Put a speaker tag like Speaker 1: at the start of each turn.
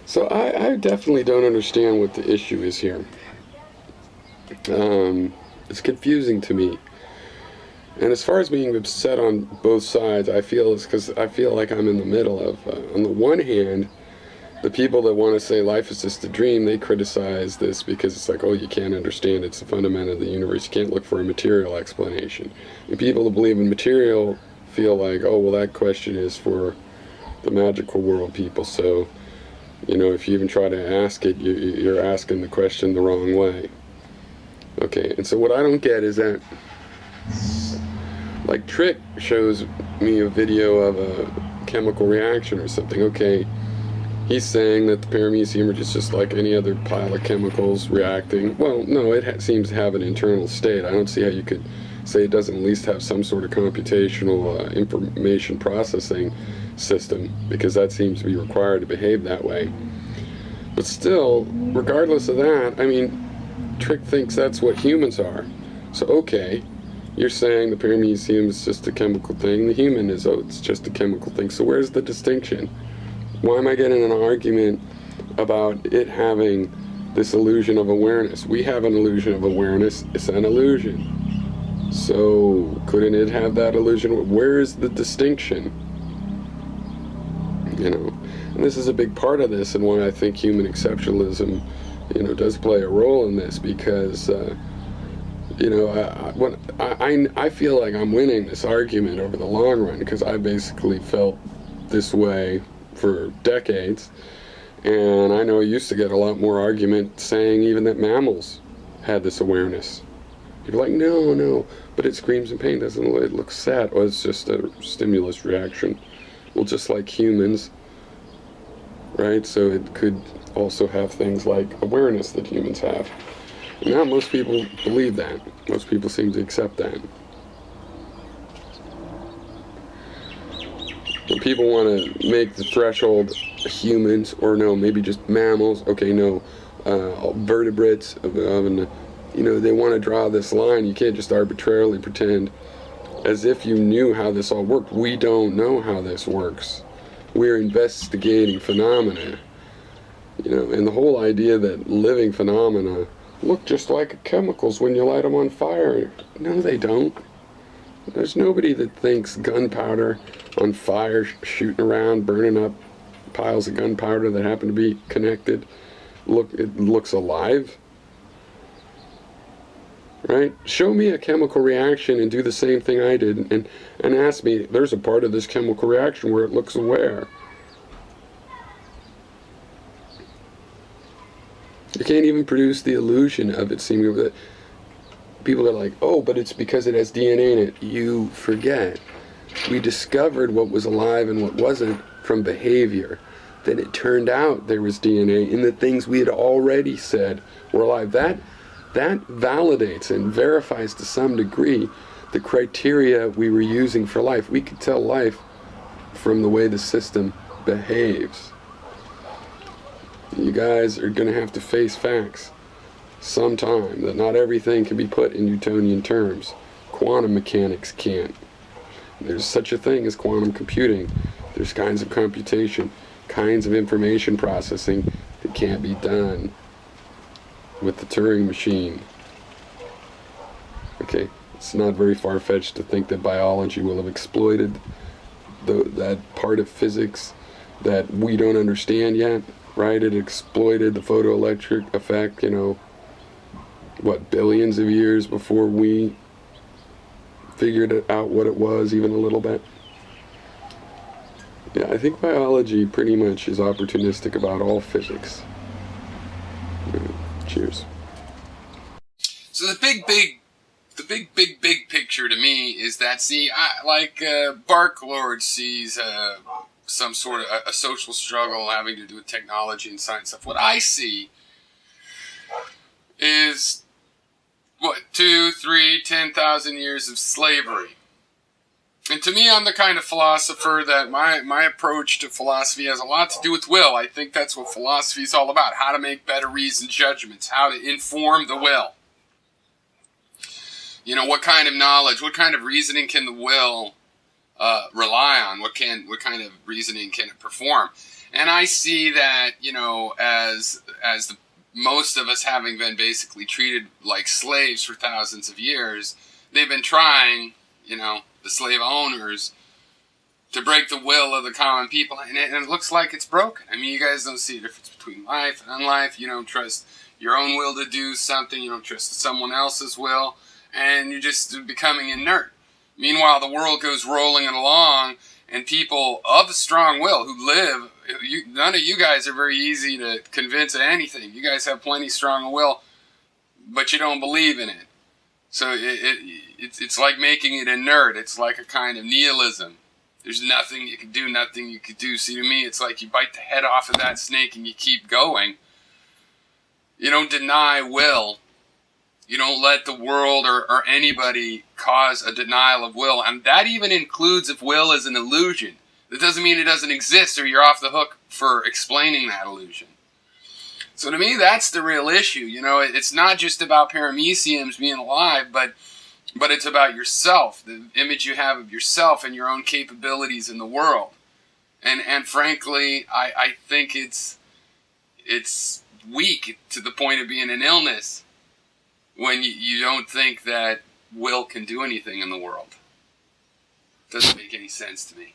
Speaker 1: So I definitely don't understand what the issue is here. It's confusing to me. And as far as being upset on both sides, I feel it's because I feel like I'm in the middle of, on the one hand, the people that want to say life is just a dream, they criticize this because it's like, oh, you can't understand. It's the fundament of the universe. You can't look for a material explanation. And people that believe in material feel like, oh, well, that question is for the magical world people. So, if you even try to ask it, you're asking the question the wrong way. Okay, and so what I don't get is that, like, Trick shows me a video of a chemical reaction or something. Okay, he's saying that the paramecium is just like any other pile of chemicals reacting. Well, no, it seems to have an internal state. I don't see how you could say it doesn't at least have some sort of computational information processing system, because that seems to be required to behave that way. But still, regardless of that, I mean, Trick thinks that's what humans are. So, okay, you're saying the paramecium is just a chemical thing, the human is, oh, it's just a chemical thing. So where's the distinction? Why am I getting in an argument about it having this illusion of awareness? We have an illusion of awareness. It's an illusion. So couldn't it have that illusion? Where is the distinction? And this is a big part of this, and why I think human exceptionalism, does play a role in this, because I feel like I'm winning this argument over the long run, because I basically felt this way for decades, and I know I used to get a lot more argument saying even that mammals had this awareness. People are like, no, but it screams in pain, doesn't it? It looks sad. Oh, it's just a stimulus reaction. Well, just like humans, right? So it could also have things like awareness that humans have. And now most people believe that. Most people seem to accept that. But people want to make the threshold humans, or no, maybe just mammals. Okay, no, vertebrates. They want to draw this line. You can't just arbitrarily pretend as if you knew how this all worked. We don't know how this works. We're investigating phenomena. And the whole idea that living phenomena look just like chemicals when you light them on fire. No, they don't. There's nobody that thinks gunpowder on fire, shooting around, burning up piles of gunpowder that happen to be connected, it looks alive. Right? Show me a chemical reaction and do the same thing I did, and ask me, there's a part of this chemical reaction where it looks aware. You can't even produce the illusion of it seeming that people are like, oh, but it's because it has DNA in it. You forget. We discovered what was alive and what wasn't from behavior. Then it turned out there was DNA in the things we had already said were alive. That validates and verifies to some degree the criteria we were using for life. We could tell life from the way the system behaves. You guys are going to have to face facts sometime, that not everything can be put in Newtonian terms. Quantum mechanics can't. There's such a thing as quantum computing. There's kinds of computation, kinds of information processing that can't be done with the Turing machine. Okay, it's not very far-fetched to think that biology will have exploited that part of physics that we don't understand yet, right? It exploited the photoelectric effect, billions of years before we figured out what it was, even a little bit. Yeah, I think biology pretty much is opportunistic about all physics. Cheers.
Speaker 2: So the big picture to me is that, see, Barklord sees some sort of a social struggle having to do with technology and science stuff. What I see is 2, 3, 10,000 years of slavery. And to me, I'm the kind of philosopher that my approach to philosophy has a lot to do with will. I think that's what philosophy is all about, how to make better reasoned judgments, how to inform the will. What kind of knowledge, what kind of reasoning can the will rely on? What kind of reasoning can it perform? And I see that, as most of us having been basically treated like slaves for thousands of years, they've been trying, the slave owners, to break the will of the common people, and it looks like it's broken. I mean, you guys don't see a difference between life and unlife. You don't trust your own will to do something. You don't trust someone else's will, and you're just becoming inert. Meanwhile, the world goes rolling along, and people of strong will who live, none of you guys are very easy to convince of anything. You guys have plenty strong will, but you don't believe in it. So it's like making it inert. It's like a kind of nihilism. There's nothing you can do, nothing you could do. See, to me, it's like you bite the head off of that snake and you keep going. You don't deny will. You don't let the world or anybody cause a denial of will. And that even includes if will is an illusion. That doesn't mean it doesn't exist or you're off the hook for explaining that illusion. So to me, that's the real issue. It's not just about parameciums being alive, but it's about yourself, the image you have of yourself and your own capabilities in the world. And frankly, I think it's weak to the point of being an illness when you don't think that will can do anything in the world. Doesn't make any sense to me.